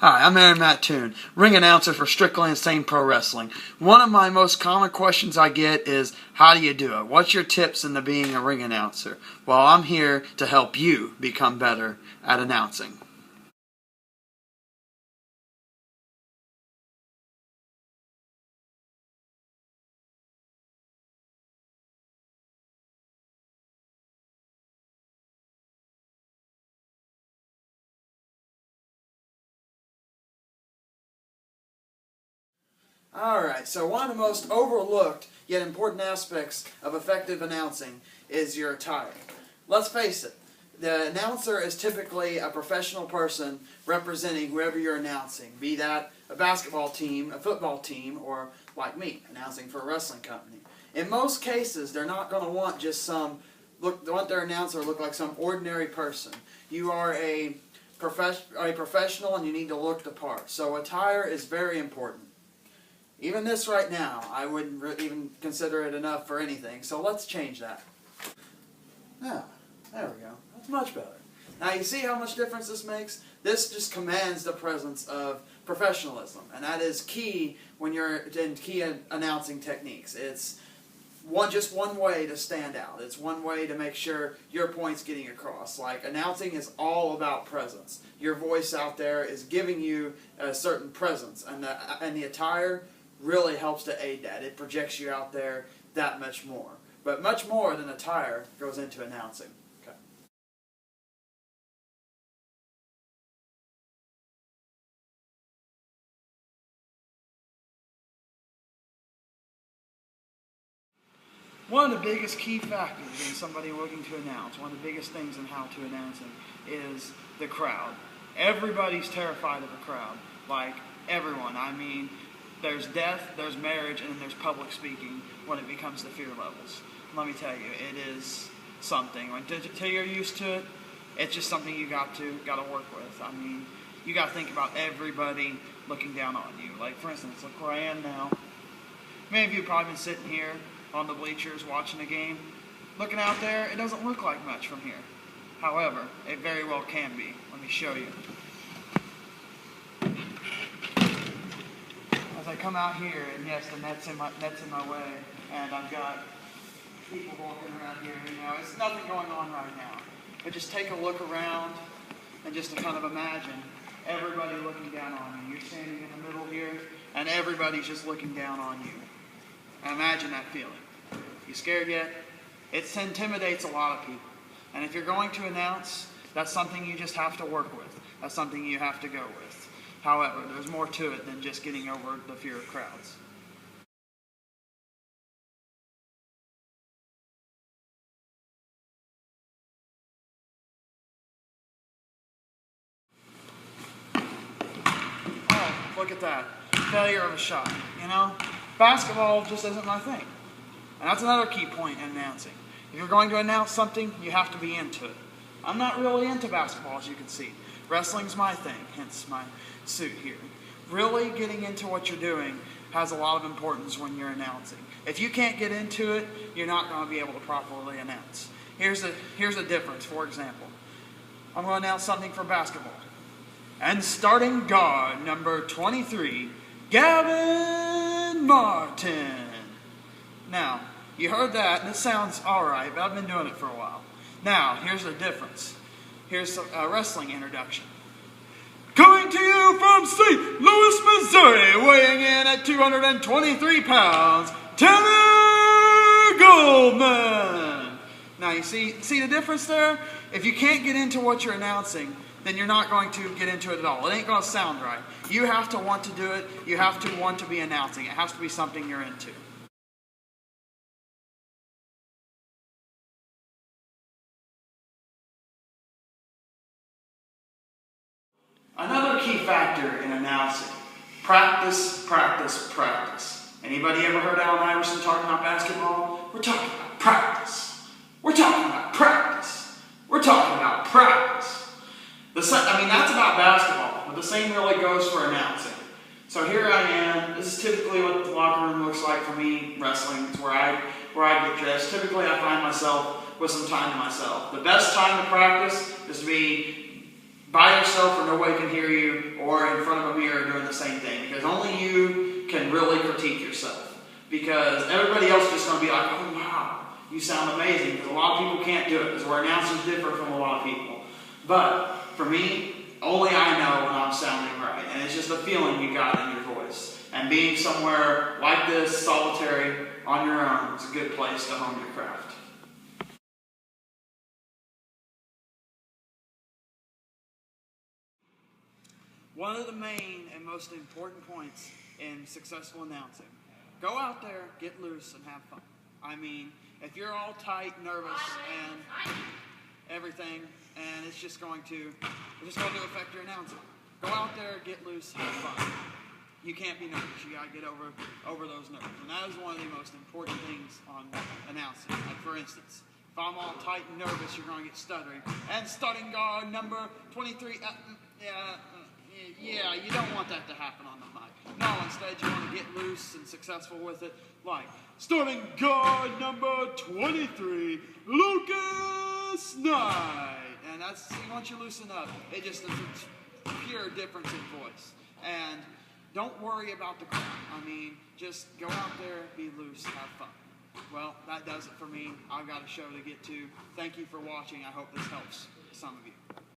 Hi, I'm Aaron Matt Toon, ring announcer for Strictly Insane Pro Wrestling. One of my most common questions I get is, how do you do it? What's your tips into being a ring announcer? Well, I'm here to help you become better at announcing. Alright, so one of the most overlooked yet important aspects of effective announcing is your attire. Let's face it, the announcer is typically a professional person representing whoever you're announcing, be that a basketball team, a football team, or like me, announcing for a wrestling company. In most cases, they're not going to want just want their announcer to look like some ordinary person. You are a professional and you need to look the part. So attire is very important. Even this right now, I wouldn't even consider it enough for anything, so let's change that. Yeah, there we go. That's much better. Now you see how much difference this makes? This just commands the presence of professionalism, and that is key when you're in key announcing techniques. It's just one way to stand out. It's one way to make sure your point's getting across. Like, announcing is all about presence. Your voice out there is giving you a certain presence, and the attire really helps to aid that. It projects you out there that much more. But much more than attire goes into announcing. Okay. One of the biggest key factors in somebody looking to announce, one of the biggest things in how to announcing, is the crowd. Everybody's terrified of a crowd. Like, everyone. I mean, there's death, there's marriage, and then there's public speaking when it becomes the fear levels. Let me tell you, it is something. Until you're used to it, it's just something you got to work with. I mean, you got to think about everybody looking down on you. Like, for instance, look where I am now. Many of you have probably been sitting here on the bleachers watching a game. Looking out there, it doesn't look like much from here. However, it very well can be. Let me show you. As I come out here, and yes, the net's in my way, and I've got people walking around here. You know, it's nothing going on right now. But just take a look around, and just to kind of imagine everybody looking down on you. You're standing in the middle here, and everybody's just looking down on you. Imagine that feeling. You scared yet? It intimidates a lot of people. And if you're going to announce, that's something you just have to work with. That's something you have to go with. However, there's more to it than just getting over the fear of crowds. Oh, look at that. Failure of a shot. You know, basketball just isn't my thing. And that's another key point in announcing. If you're going to announce something, you have to be into it. I'm not really into basketball, as you can see. Wrestling's my thing, hence my suit here. Really getting into what you're doing has a lot of importance when you're announcing. If you can't get into it, you're not going to be able to properly announce. Here's a difference, for example. I'm going to announce something for basketball. And starting guard number 23, Gavin Martin. Now, you heard that, and it sounds alright, but I've been doing it for a while. Now, here's the difference. Here's a wrestling introduction. Coming to you from St. Louis, Missouri, weighing in at 223 pounds, Tanner Goldman. Now, you see the difference there? If you can't get into what you're announcing, then you're not going to get into it at all. It ain't going to sound right. You have to want to do it. You have to want to be announcing. It has to be something you're into. Another key factor in announcing, practice, practice, practice. Anybody ever heard Allen Iverson talking about basketball? We're talking about practice. We're talking about practice. We're talking about practice. That's about basketball, but the same really goes for announcing. So here I am. This is typically what the locker room looks like for me, wrestling. It's where I get dressed. Typically I find myself with some time to myself. The best time to practice is to be by yourself where nobody can hear you, or in front of a mirror doing the same thing, because only you can really critique yourself. Because everybody else is just going to be like, oh wow, you sound amazing, because a lot of people can't do it, because we're announcers differ from a lot of people. But for me, only I know when I'm sounding right, and it's just a feeling you got in your voice. And being somewhere like this, solitary, on your own, is a good place to hone your craft. One of the main and most important points in successful announcing: go out there, get loose, and have fun. I mean, if you're all tight, nervous, and everything, and it's just going to affect your announcing. Go out there, get loose, have fun. You can't be nervous. You got to get over those nerves. And that is one of the most important things on announcing. Like, for instance, if I'm all tight and nervous, you're going to get stuttering. And starting guard number 23, yeah, you don't want that to happen on the mic. No, instead you want to get loose and successful with it. Like, starting guard number 23, Lucas Knight. And once you loosen up, it just is a pure difference in voice. And don't worry about the crowd. I mean, just go out there, be loose, have fun. Well, that does it for me. I've got a show to get to. Thank you for watching. I hope this helps some of you.